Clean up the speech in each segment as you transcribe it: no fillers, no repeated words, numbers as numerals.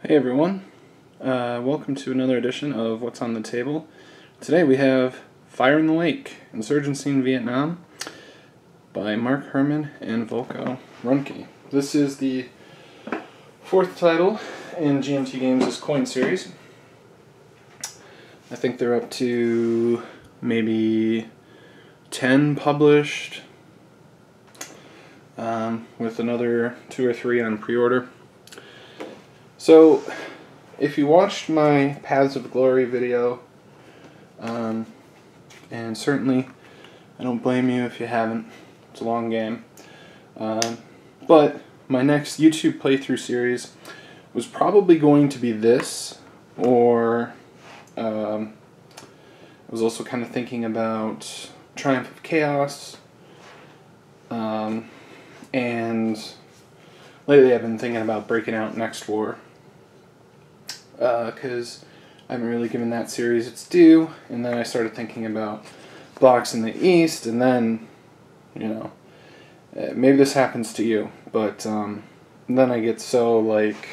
Hey everyone, welcome to another edition of What's on the Table. Today we have Fire in the Lake, Insurgency in Vietnam by Mark Herman and Volko Ruhnke. This is the fourth title in GMT Games' Coin series. I think they're up to maybe 10 published, with another 2 or 3 on pre-order. So, if you watched my Paths of Glory video, and certainly I don't blame you if you haven't, it's a long game, but my next YouTube playthrough series was probably going to be this, or I was also kind of thinking about Triumph of Chaos, and lately I've been thinking about breaking out Next War, because I haven't really given that series its due, and then I started thinking about blocks in the East, and then, you know, maybe this happens to you, but then I get so like,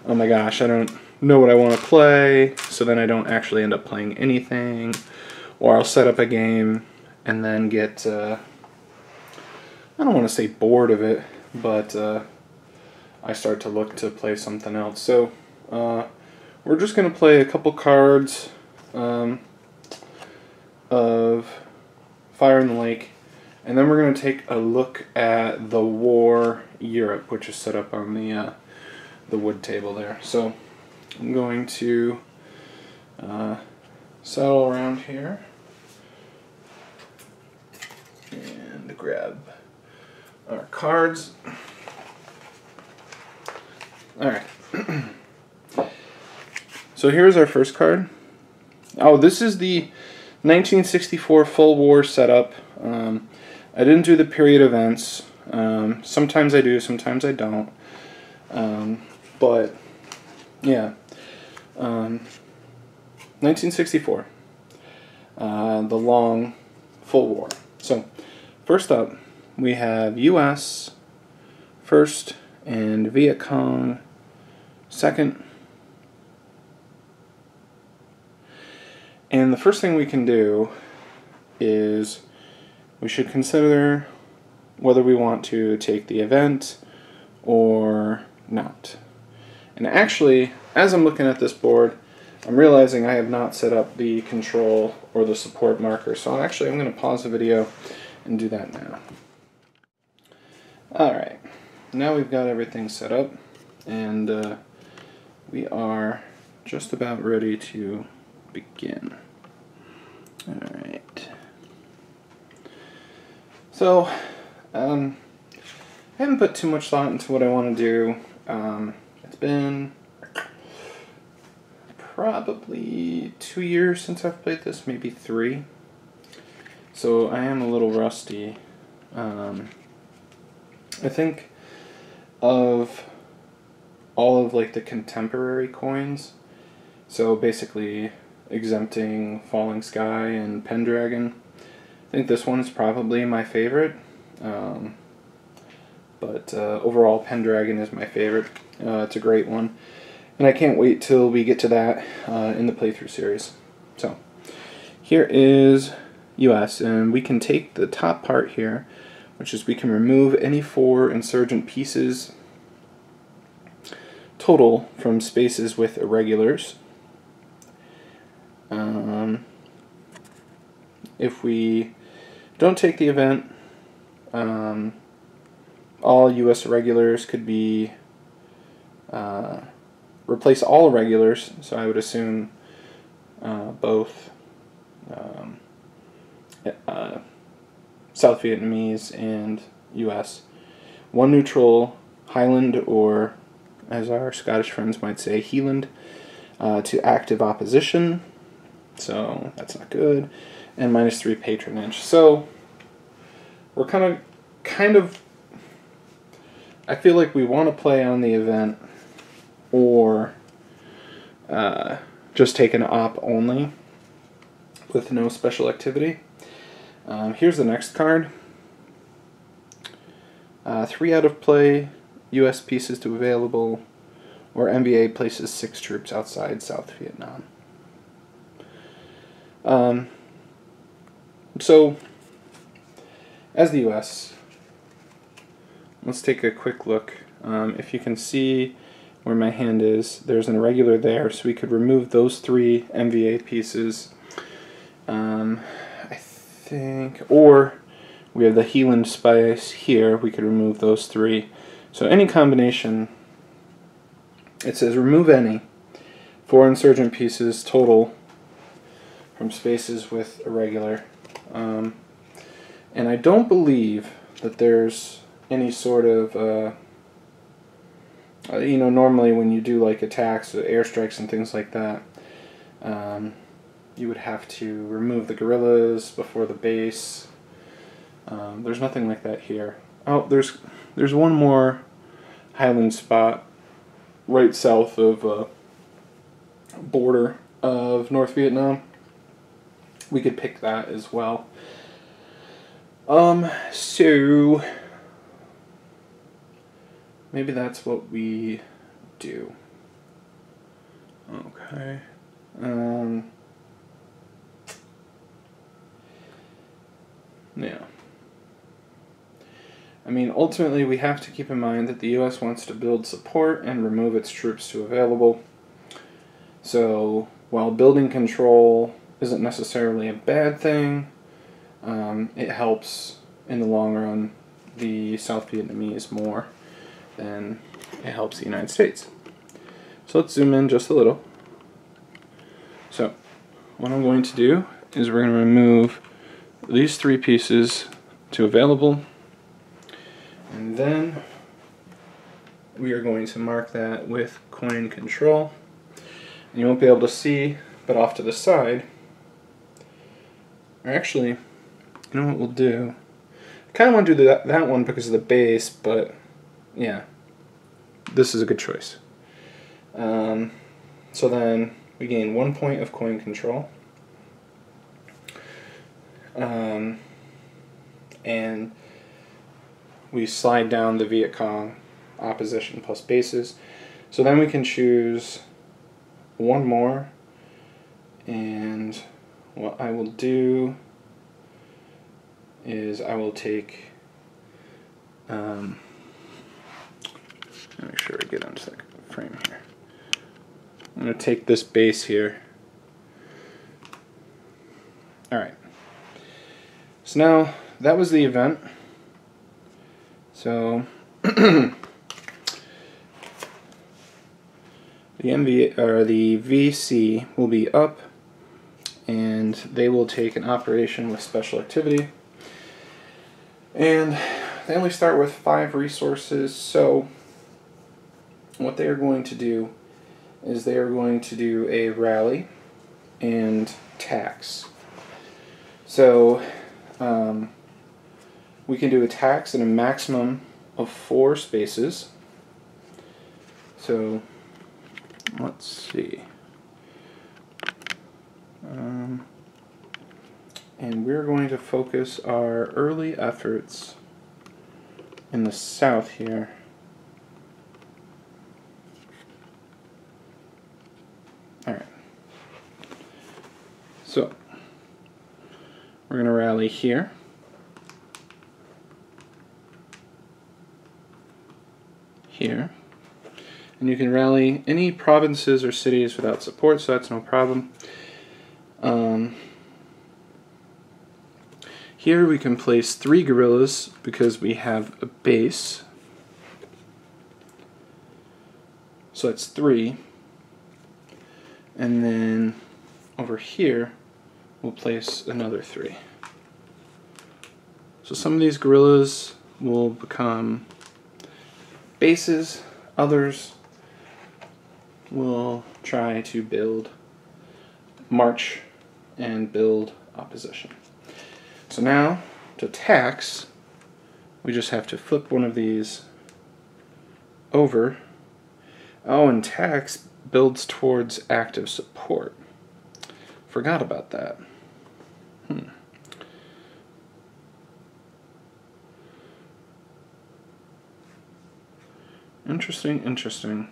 oh my gosh, I don't know what I want to play, so then I don't actually end up playing anything, or I'll set up a game and then get, I don't want to say bored of it, but I start to look to play something else. So we're just going to play a couple cards of Fire in the Lake, and then we're going to take a look at the War Europe, which is set up on the wood table there. So I'm going to settle around here and grab our cards. Alright. So here's our first card. Oh, this is the 1964 full war setup. I didn't do the period events. Sometimes I do, sometimes I don't. But yeah, 1964, the long full war. So first up, we have U.S. first and Viet Cong second. And the first thing we can do is we should consider whether we want to take the event or not. And actually, as I'm looking at this board, I'm realizing I have not set up the control or the support marker. So I'm going to pause the video and do that now. Alright, now we've got everything set up, and we are just about ready to begin. Alright. So, I haven't put too much thought into what I want to do. It's been probably 2 years since I've played this, maybe 3. So I am a little rusty. I think of all of like the contemporary coins, so basically exempting Falling Sky and Pendragon, I think this one is probably my favorite, but overall Pendragon is my favorite. It's a great one, and I can't wait till we get to that in the playthrough series. So here is US, and we can take the top part here, which is we can remove any 4 insurgent pieces total from spaces with irregulars. If we don't take the event, all US irregulars could be replace all irregulars, so I would assume both South Vietnamese and US. 1 neutral, Highland, or as our Scottish friends might say, Heeland, to active opposition, so that's not good, and -3 patronage. So we're kind of I feel like we want to play on the event, or just take an op only with no special activity. Here's the next card. 3 out of play, US pieces to available, or NVA places 6 troops outside South Vietnam. So, as the U.S., let's take a quick look. If you can see where my hand is, there's an irregular there, so we could remove those 3 NVA pieces. I think, or we have the Heelan spice here, we could remove those 3. So any combination, it says remove any 4 insurgent pieces total from spaces with irregular. And I don't believe that there's any sort of, normally when you do like attacks, airstrikes and things like that, you would have to remove the guerrillas before the base. There's nothing like that here. Oh, there's one more highland spot right south of border of North Vietnam. We could pick that as well. So maybe that's what we do. Okay. Yeah. I mean, ultimately we have to keep in mind that the U.S. wants to build support and remove its troops to available. So, while building control isn't necessarily a bad thing, it helps in the long run the South Vietnamese more than it helps the United States. So let's zoom in just a little. So what I'm going to do is we're going to remove these 3 pieces to available, and then we are going to mark that with coin control. And you won't be able to see, but off to the side, or actually, you know what we'll do? I kind of want to do that one because of the base, but yeah, this is a good choice. So then we gain 1 point of coin control. And we slide down the Viet Cong opposition plus bases. So then we can choose one more, and what I will do is I will take, make sure I get onto the frame here. I'm going to take this base here. Alright. So now, that was the event. So, the VC will be up, and they will take an operation with special activity. And they only start with 5 resources, so what they are going to do is they are going to do a rally and tax. So we can do attacks in a maximum of 4 spaces. So let's see. And we're going to focus our early efforts in the south here. Alright. So we're going to rally here. Here. And you can rally any provinces or cities without support, so that's no problem. Here we can place 3 guerrillas because we have a base. So that's 3. And then over here we'll place another 3. So some of these guerrillas will become bases, others will try to build march and build opposition. So now, to tax, we just have to flip one of these over. Oh, and tax builds towards active support. Forgot about that. Interesting, interesting.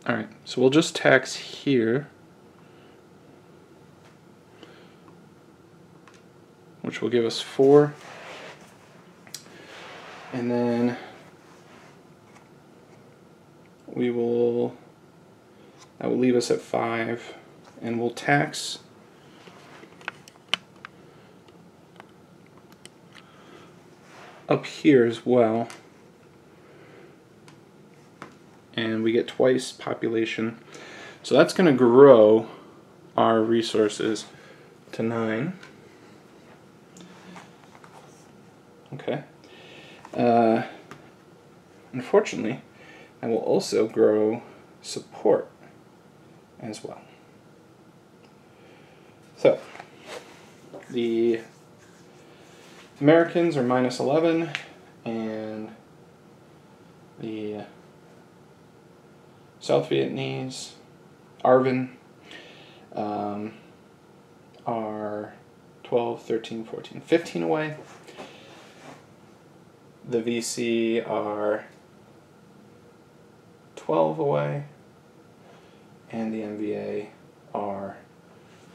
Alright, so we'll just tax here, which will give us 4. And then that will leave us at 5, and we'll tax up here as well, and we get twice population, so that's going to grow our resources to 9. Okay. Unfortunately, I will also grow support as well. So the Americans are -11, and the South Vietnamese, ARVN, are 12, 13, 14, 15 away. The VC are 12 away, and the MVA are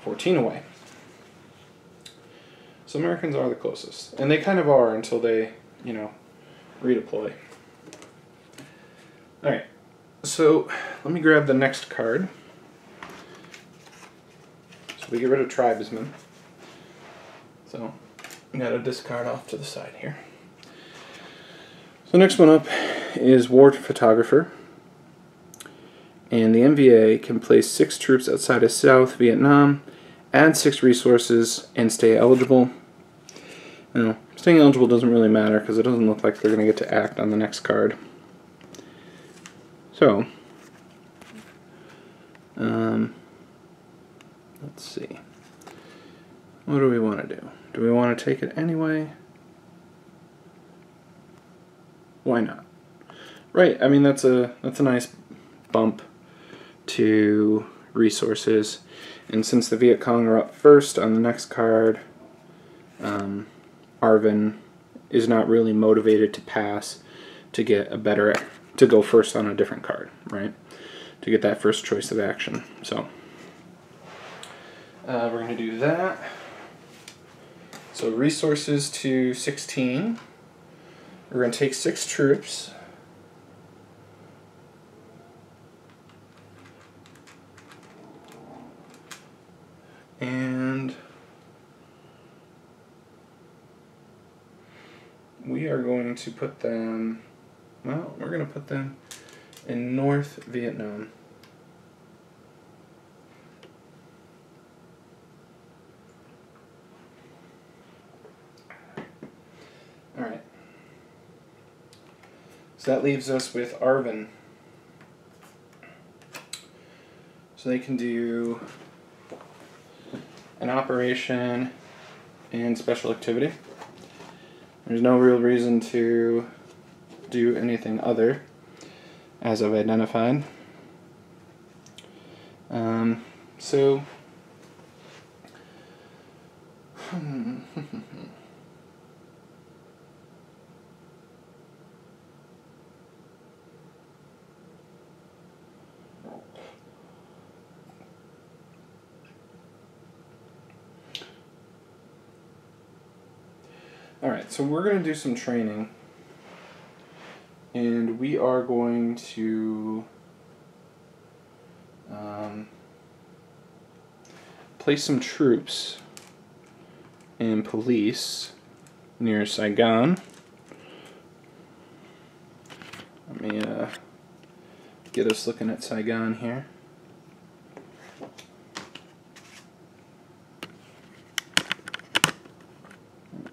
14 away. So Americans are the closest, and they kind of are until they, redeploy. Alright, so let me grab the next card. So we get rid of tribesmen. So I got a discard off to the side here. So the next one up is War Photographer. And the MVA can place 6 troops outside of South Vietnam, add 6 resources, and stay eligible. Staying eligible doesn't really matter because it doesn't look like they're going to get to act on the next card. So, let's see. What do we want to do? Do we want to take it anyway? Why not? Right, I mean that's a nice bump to resources, and since the Viet Cong are up first on the next card, ARVN is not really motivated to pass to get to go first on a different card, right? To get that first choice of action. So we're going to do that. So resources to 16. We're going to take 6 troops. And we are going to put them, well, we're going to put them in North Vietnam. Alright. So that leaves us with ARVN. So they can do an operation and special activity. There's no real reason to do anything other, as I've identified. So alright, so we're going to do some training, and we are going to place some troops and police near Saigon. Let me get us looking at Saigon here.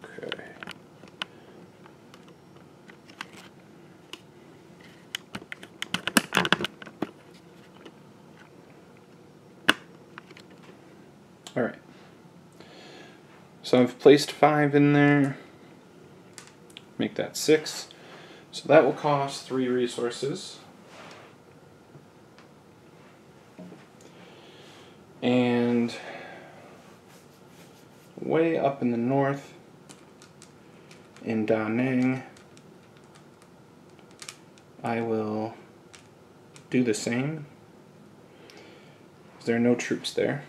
Okay. Alright. So I've placed 5 in there. Make that 6. So that will cost 3 resources. And way up in the north, in Da Nang, I will do the same. because there are no troops there.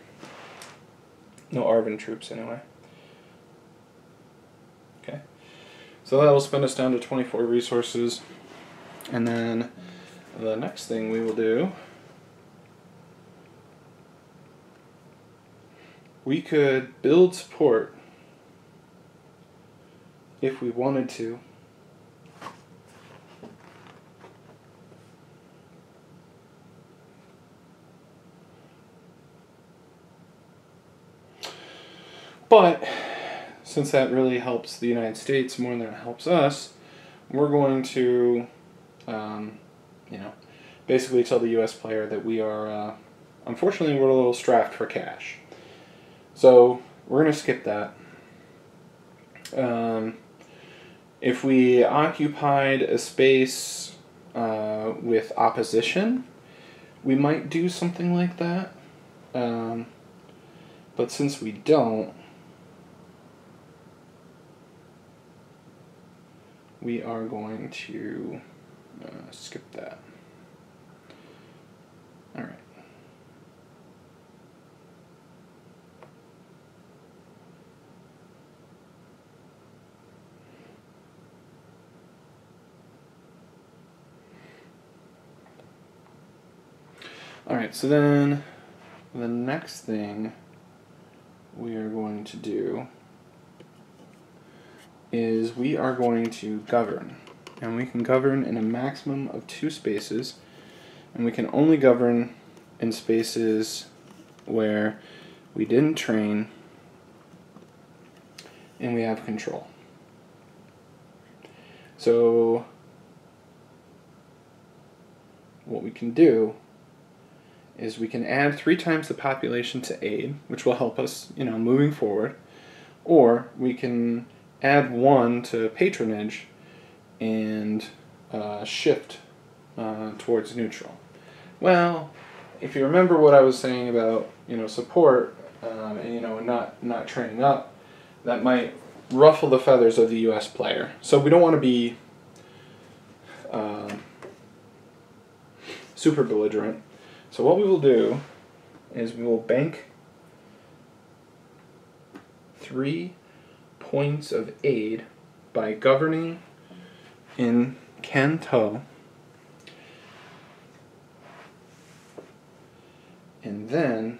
No Arvin troops, anyway. Okay. So that will spend us down to 24 resources. And then the next thing we will do, we could build support if we wanted to. But since that really helps the United States more than it helps us, we're going to, basically tell the U.S. player that we are, unfortunately, we're a little strapped for cash. So we're going to skip that. If we occupied a space with opposition, we might do something like that. But since we don't, we are going to skip that. All right. All right, so then the next thing we are going to do is we are going to govern. And we can govern in a maximum of 2 spaces, and we can only govern in spaces where we didn't train and we have control. So what we can do is we can add 3 times the population to aid, which will help us, moving forward, or we can add 1 to patronage and shift towards neutral. Well, if you remember what I was saying about support and not training up, that might ruffle the feathers of the U.S. player. So we don't want to be super belligerent. So what we will do is we will bank 3 points of aid by governing in Kanto, and then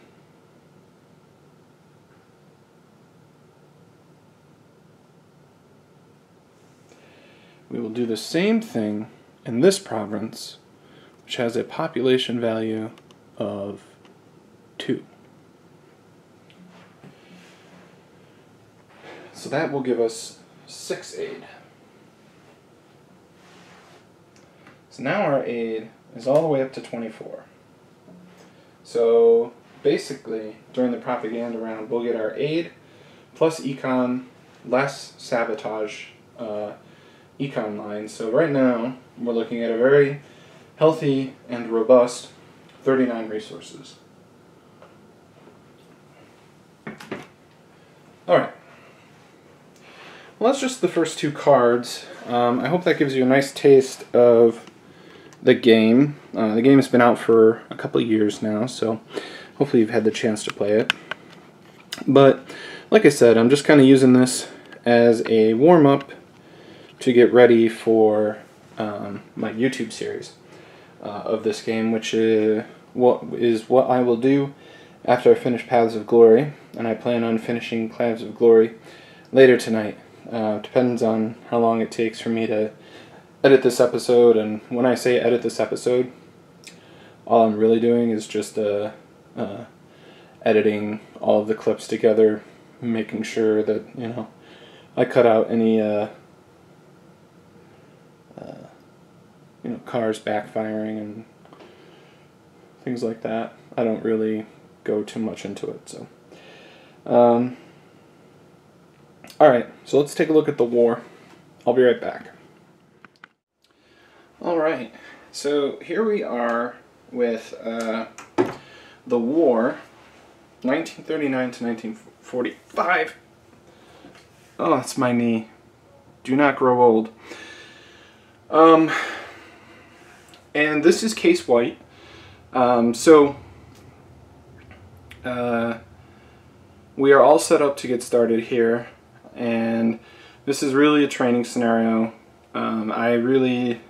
we will do the same thing in this province, which has a population value of 2. So that will give us 6 aid. So now our aid is all the way up to 24. So basically, during the propaganda round, we'll get our aid plus econ less sabotage econ line. So right now, we're looking at a very healthy and robust 39 resources. Alright. Well, that's just the first 2 cards. I hope that gives you a nice taste of the game. The game has been out for a couple of years now, so hopefully you've had the chance to play it. But, like I said, I'm just kind of using this as a warm-up to get ready for my YouTube series of this game, which is what I will do after I finish Paths of Glory, and I plan on finishing Paths of Glory later tonight. Depends on how long it takes for me to edit this episode, and when I say edit this episode, all I'm really doing is just editing all of the clips together, making sure that, I cut out any cars backfiring and things like that. I don't really go too much into it, so. Alright, so let's take a look at the war. I'll be right back. Alright, so here we are with the war, 1939 to 1945. Oh, that's my knee. Do not grow old. And this is Case White. So we are all set up to get started here, and this is really a training scenario. I really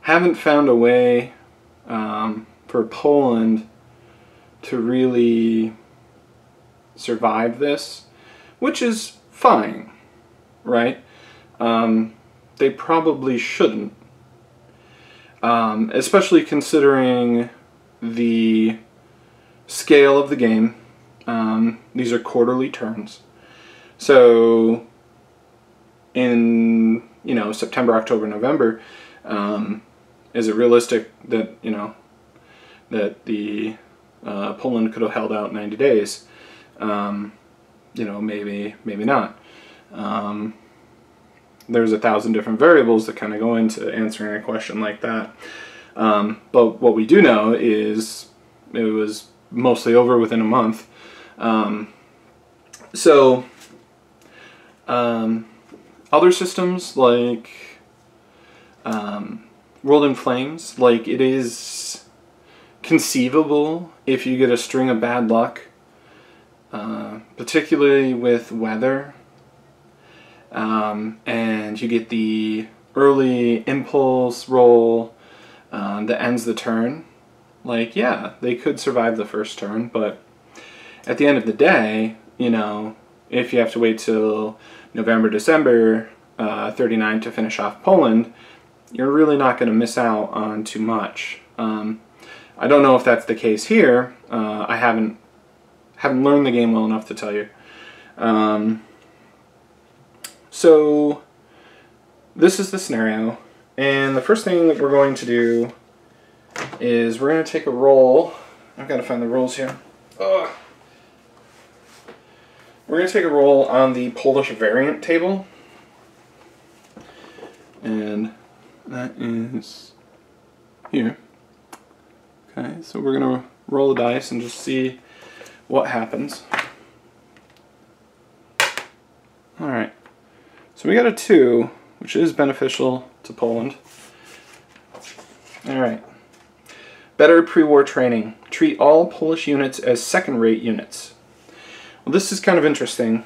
haven't found a way for Poland to really survive this, which is fine, right? They probably shouldn't, especially considering the scale of the game. These are quarterly turns, so in September, October, November, is it realistic that the Poland could have held out 90 days? Maybe not. There's 1,000 different variables that kind of go into answering a question like that. But what we do know is it was mostly over within a month. Other systems like World in Flames, like, it is conceivable if you get a string of bad luck, particularly with weather, and you get the early impulse roll that ends the turn. Like, yeah, they could survive the first turn, but at the end of the day, if you have to wait till November, December 39 to finish off Poland, you're really not going to miss out on too much. I don't know if that's the case here. I haven't learned the game well enough to tell you. So this is the scenario, and the first thing that we're going to do is we're going to take a roll. I've got to find the rolls here. Ugh. We're going to take a roll on the Polish variant table, and that is here. Okay, so we're going to roll the dice and just see what happens. Alright, so we got a 2, which is beneficial to Poland. Alright. Better pre-war training. Treat all Polish units as second-rate units. Well, this is kind of interesting.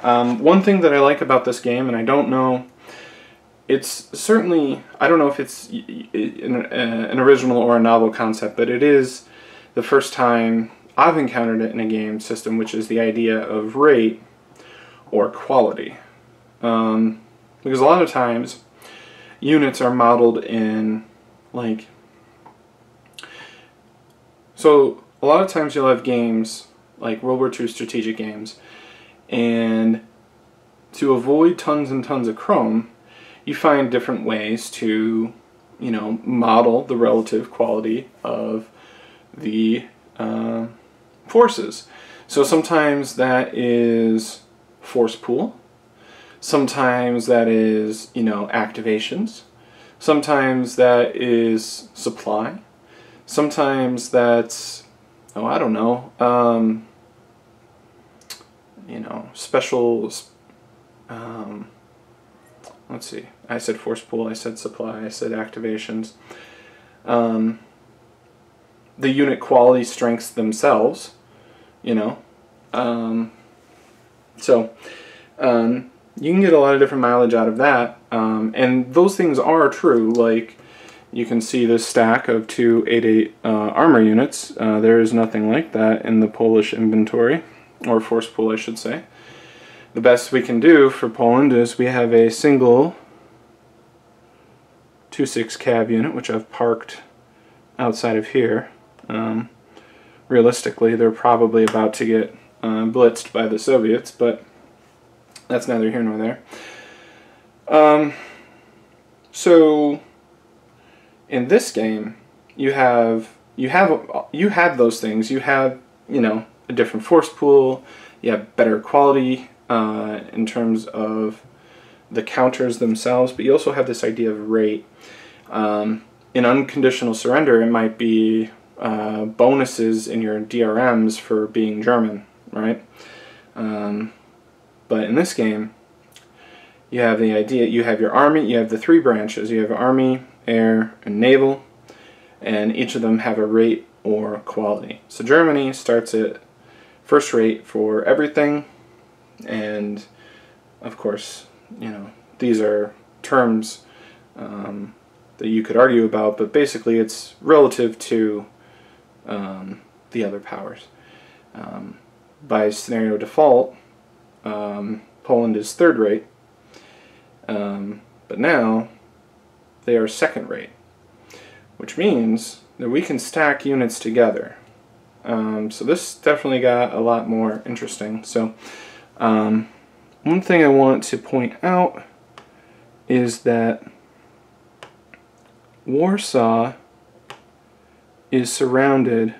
One thing that I like about this game, and I don't know, I don't know if it's an original or a novel concept, but it is the first time I've encountered it in a game system, which is the idea of rate or quality. Because a lot of times units are modeled in, so a lot of times you'll have games like World War II strategic games, and to avoid tons and tons of chrome, you find different ways to, model the relative quality of the forces. So sometimes that is force pool, sometimes that is, activations, sometimes that is supply, sometimes that's, I don't know, special, let's see, I said force pool, I said supply, I said activations. The unit quality strengths themselves, so you can get a lot of different mileage out of that, and those things are true. Like, you can see this stack of 2 8/8 armor units. There is nothing like that in the Polish inventory, or force pool I should say. The best we can do for Poland is we have a single 2/6 cav unit, which I've parked outside of here. Realistically, they're probably about to get blitzed by the Soviets, but that's neither here nor there. So in this game, you have those things. You have, a different force pool. You have better quality in terms of the counters themselves, but you also have this idea of rate. In unconditional surrender, it might be bonuses in your DRMs for being German, right? But in this game, you have the idea, you have your army, you have the 3 branches. You have army, air, and naval, and each of them have a rate or quality. So Germany starts at first rate for everything, and of course, you know, these are terms that you could argue about, but basically it's relative to the other powers. By scenario default, Poland is third rate, but now they are second rate, which means that we can stack units together. So this definitely got a lot more interesting. So one thing I want to point out is that Warsaw is surrounded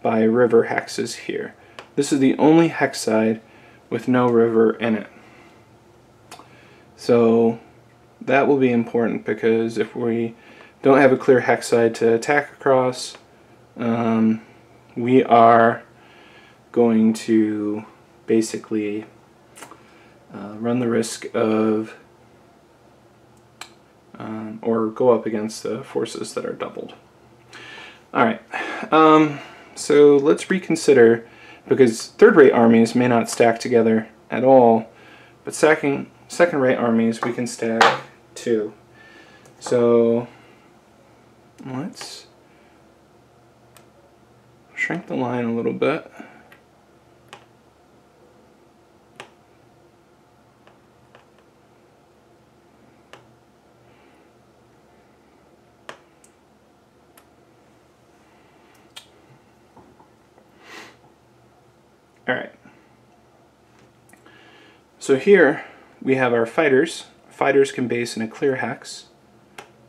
by river hexes here. This is the only hex side with no river in it. So that will be important, because if we don't have a clear hex side to attack across, we are going to basically run the risk of or go up against the forces that are doubled. Alright, so let's reconsider, because third-rate armies may not stack together at all, but second-rate armies we can stack too. So let's shrink the line a little bit. Alright, so here we have our fighters. Fighters can base in a clear hex,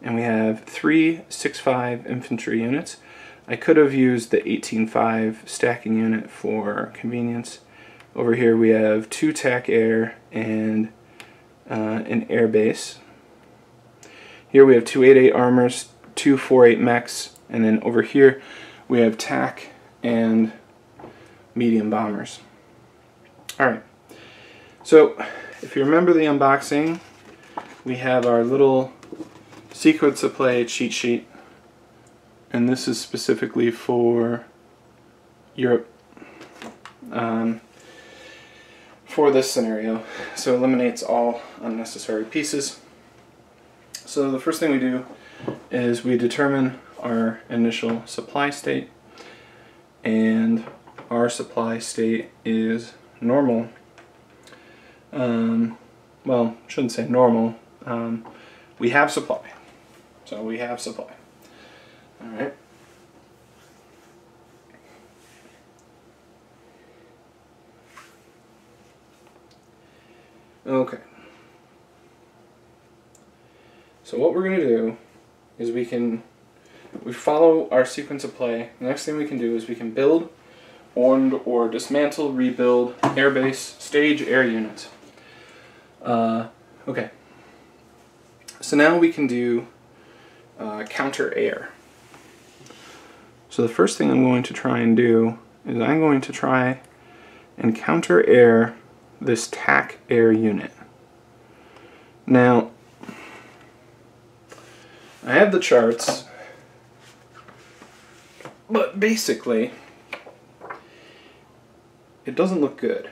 and we have 3 6.5 infantry units. I could have used the 18.5 stacking unit for convenience. Over here we have 2 TAC air and an air base. Here we have 2 8.8 armors, 2 4.8 mechs, and then over here we have TAC and medium bombers. Alright, so if you remember the unboxing, we have our little sequence of play cheat sheet, and this is specifically for Europe for this scenario, so it eliminates all unnecessary pieces. So the first thing we do is we determine our initial supply state, and our supply state is normal. Well, shouldn't say normal. We have supply. So we have supply. Alright. Okay. So what we're going to do is we follow our sequence of play. The next thing we can do is we can build or dismantle, rebuild, airbase, stage, air units. Okay. So now we can do counter air. So the first thing I'm going to try and do is I'm going to try and counter air this TAC air unit. Now, I have the charts, but basically it doesn't look good,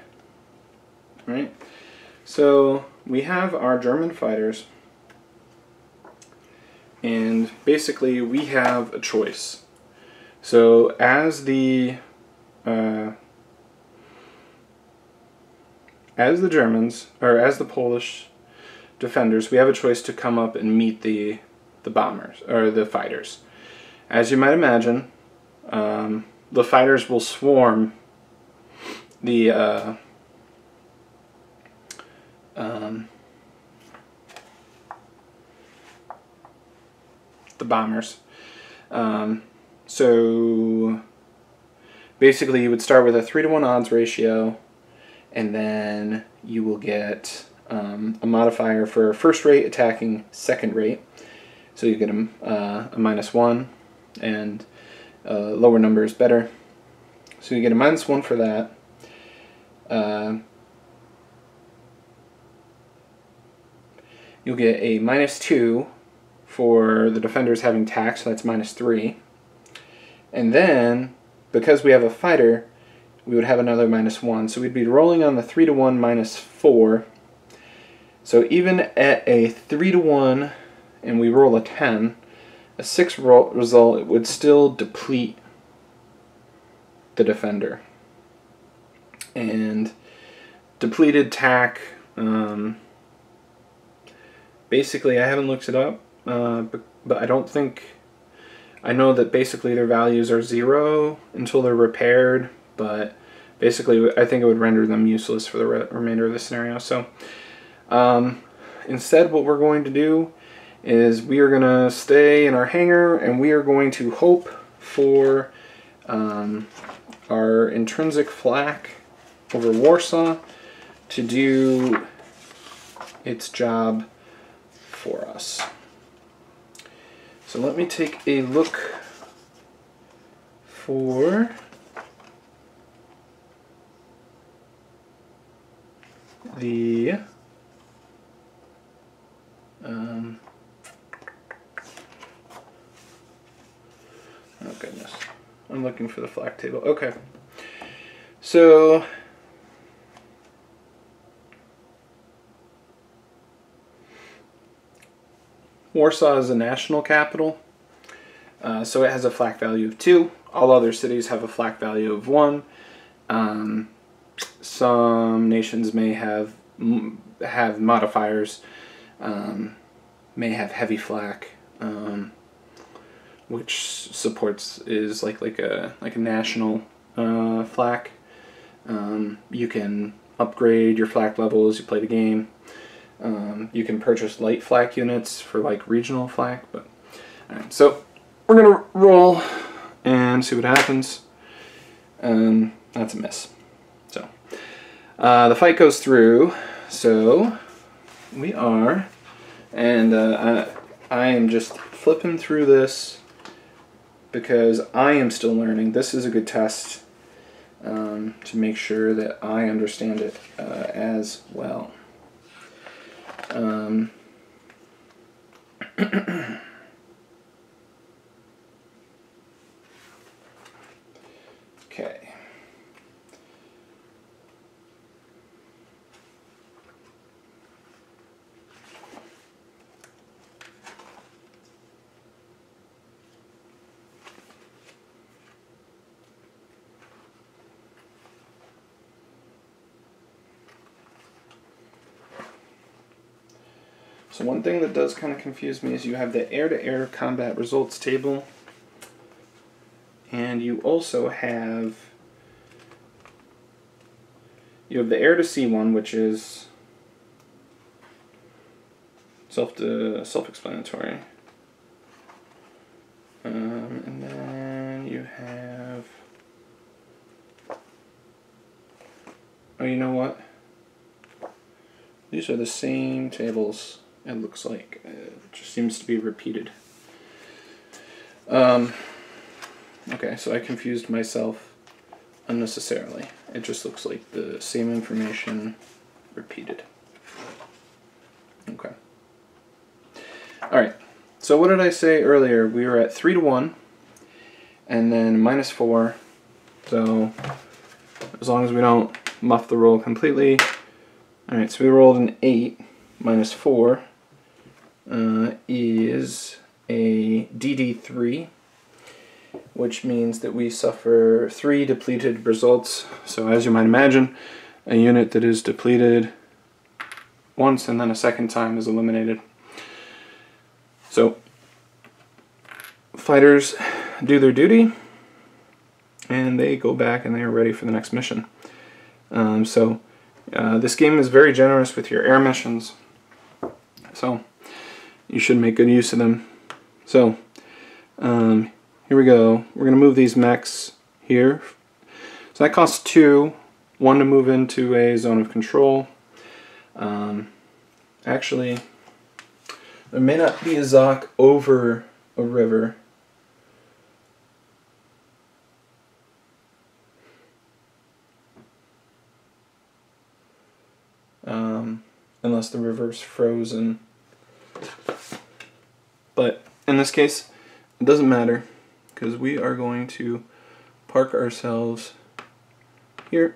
right? So we have our German fighters, and basically we have a choice. So as the Germans, or as the Polish defenders, we have a choice to come up and meet the bombers, or the fighters. As you might imagine, the fighters will swarm the bombers. So basically you would start with a 3-to-1 odds ratio, and then you will get a modifier for first rate attacking second rate. So you get a -1, and lower number is better. So you get a -1 for that. You'll get a -2 for the defenders having TAC, so that's -3. And then, because we have a fighter, we would have another -1. So we'd be rolling on the 3-1 -4. So even at a 3-1 and we roll a 10, a 6 result, it would still deplete the defender. And depleted tack, basically I haven't looked it up, but I don't think, I know that basically their values are 0 until they're repaired, but basically I think it would render them useless for the remainder of the scenario. So instead what we're going to do is we are going to stay in our hangar and we are going to hope for our intrinsic flak over Warsaw to do its job for us. So let me take a look for the oh goodness, I'm looking for the flak table. Okay, so Warsaw is a national capital, so it has a flak value of 2. All other cities have a flak value of 1. Some nations may have modifiers, may have heavy flak, which supports is like a national flak. You can upgrade your flak level as you play the game. You can purchase light flak units for like regional flak, but alright, so we're gonna roll and see what happens. That's a miss. So the fight goes through. So we are, and I am just flipping through this because I am still learning. This is a good test to make sure that I understand it as well. Okay. So one thing that does kind of confuse me is you have the air-to-air combat results table, and you also have the air-to-sea one, which is self-explanatory, and then you have, oh, you know what? These are the same tables. It looks like it just seems to be repeated. Okay, so I confused myself unnecessarily. It just looks like the same information repeated. Okay. Alright, so what did I say earlier? We were at 3-1 and then -4. So as long as we don't muff the roll completely. Alright, so we rolled an 8 -4. Is a DD3, which means that we suffer 3 depleted results. So as you might imagine, a unit that is depleted once and then a second time is eliminated. So fighters do their duty and they go back and they are ready for the next mission. This game is very generous with your air missions, so you should make good use of them. So here we go. We're going to move these mechs here. So that costs 2. 1 to move into a zone of control. Actually, there may not be a Zoc over a river. Unless the river's frozen. But in this case, it doesn't matter because we are going to park ourselves here,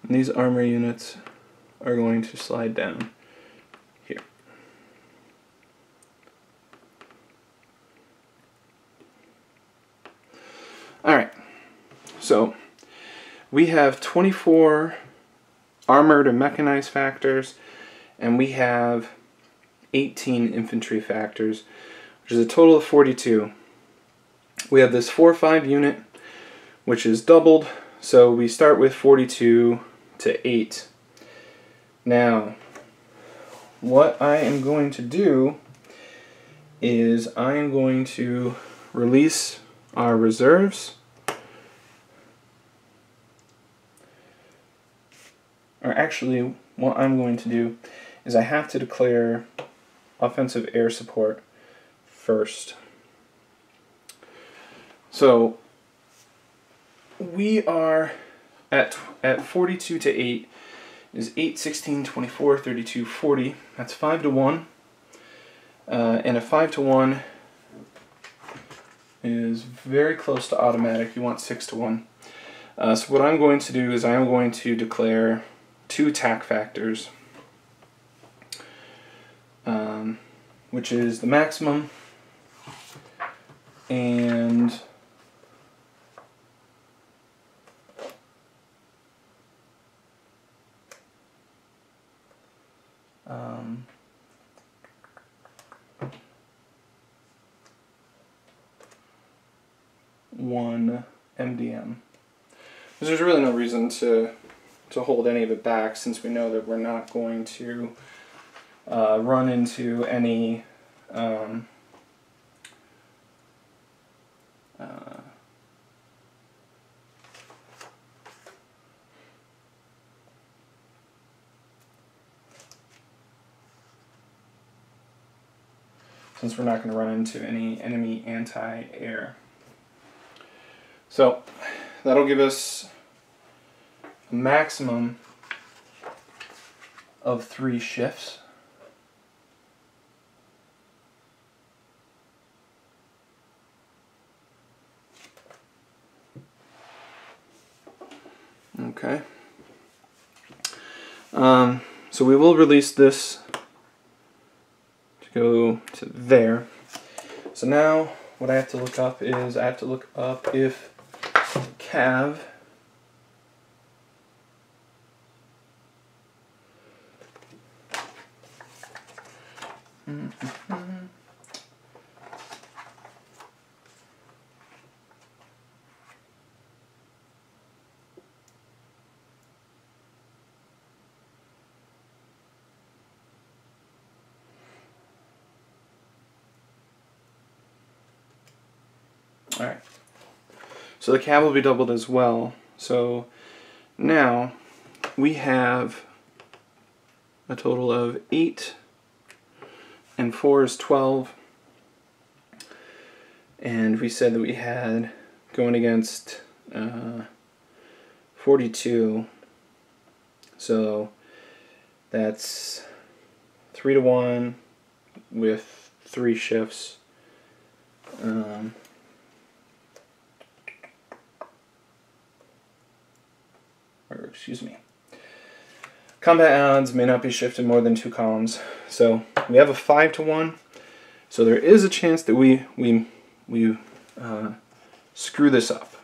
and these armor units are going to slide down here. Alright, so we have 24 armored and mechanized factors, and we have 18 infantry factors, which is a total of 42. We have this 4-5 unit, which is doubled, so we start with 42 to 8. Now, what I am going to do is I am going to release our reserves, or actually what I'm going to do is I have to declare offensive air support first. So we are at 42 to 8 is 8, 16, 24, 32, 40. That's 5 to 1. And a 5 to 1 is very close to automatic. You want 6 to 1. So what I'm going to do is I am going to declare 2 attack factors, which is the maximum and one MDM. Because there's really no reason to hold any of it back, since we know that we're not going to run into any since we're not going to run into any enemy anti-air. So that'll give us a maximum of 3 shifts. Okay. So we will release this to go to there. So now what I have to look up is I have to look up if Cav Alright, so the cab will be doubled as well. So now we have a total of 8 and 4 is 12. And we said that we had going against 42. So that's 3 to 1 with 3 shifts. Or excuse me. Combat odds may not be shifted more than 2 columns. So we have a 5 to 1. So there is a chance that we screw this up.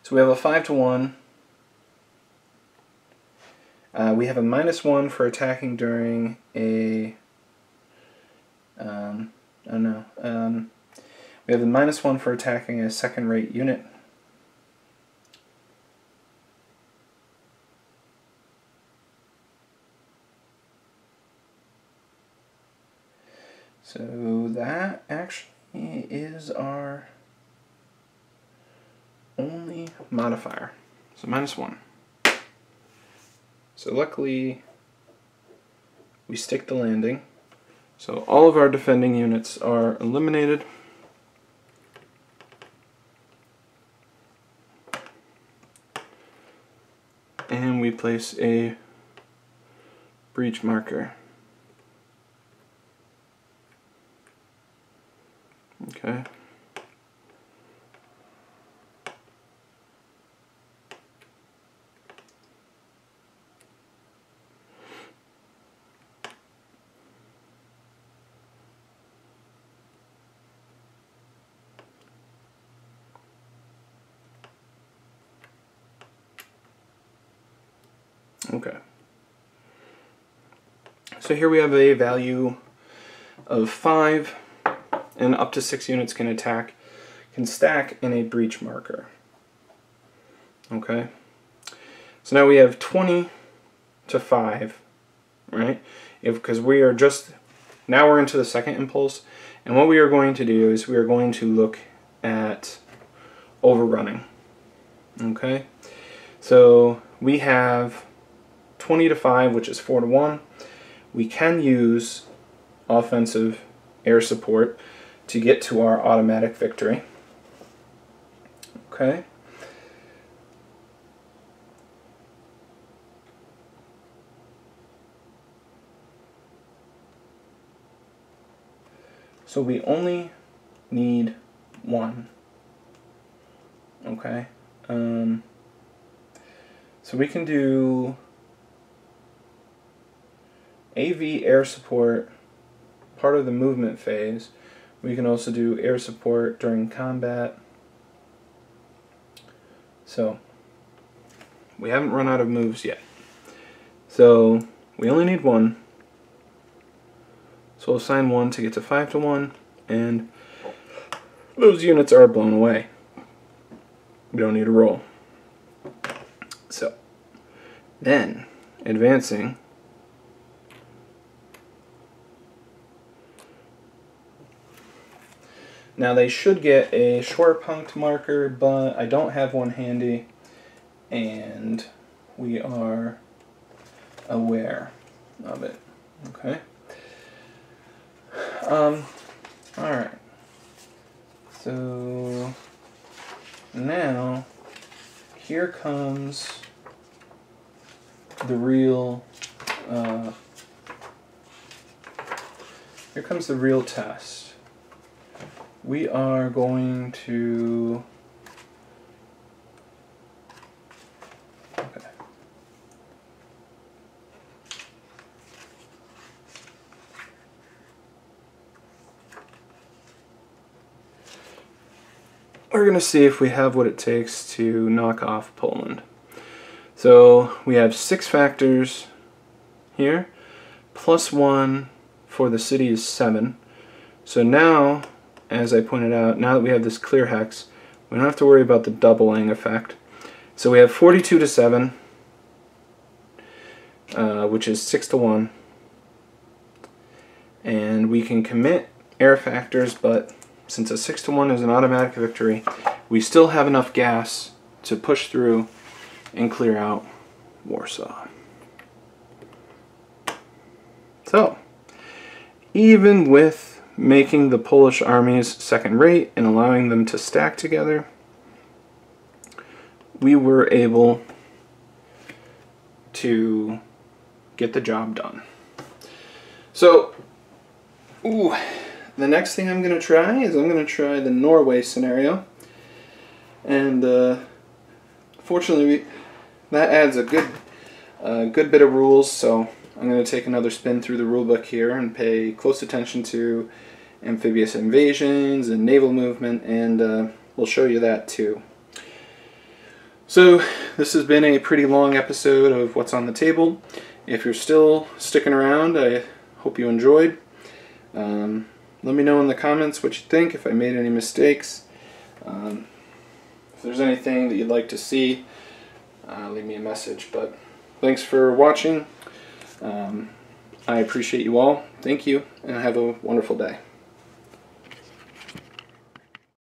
So we have a 5 to 1. We have a -1 for attacking during a we have a -1 for attacking a second-rate unit. So that actually is our only modifier. So -1. So luckily we stick the landing. So all of our defending units are eliminated. And we place a breach marker. Okay. Okay. So here we have a value of 5, and up to 6 units can stack in a breach marker. Okay. So now we have 20 to 5, right? Because we are now we're into the second impulse, and what we are going to do is we are going to look at overrunning. Okay. So we have 20 to 5, which is 4 to 1. We can use offensive air support to get to our automatic victory. Okay. So we only need 1. Okay. So we can do AV air support, part of the movement phase. We can also do air support during combat. So we haven't run out of moves yet. So we only need 1. So we'll assign 1 to get to 5 to 1, and those units are blown away. We don't need to roll. So then, advancing, now they should get a Schwerpunkt marker, but I don't have one handy, and we are aware of it. Okay. Alright. So now here comes the real test. We are going to we're going to see if we have what it takes to knock off Poland. So we have 6 factors here, plus 1 for the city is 7. So now, as I pointed out, now that we have this clear hex, we don't have to worry about the doubling effect. So we have 42 to 7, which is 6 to 1. And we can commit air factors, but since a 6 to 1 is an automatic victory, we still have enough gas to push through and clear out Warsaw. So, even with making the Polish armies second rate and allowing them to stack together, we were able to get the job done. So, the next thing I'm going to try is I'm going to try the Norway scenario. And fortunately, that adds a good bit of rules, so I'm going to take another spin through the rulebook here and pay close attention to amphibious invasions and naval movement, and we'll show you that too. So this has been a pretty long episode of What's on the Table. If you're still sticking around, I hope you enjoyed. Let me know in the comments what you think, if I made any mistakes. If there's anything that you'd like to see, leave me a message. But thanks for watching. I appreciate you all. Thank you, and have a wonderful day.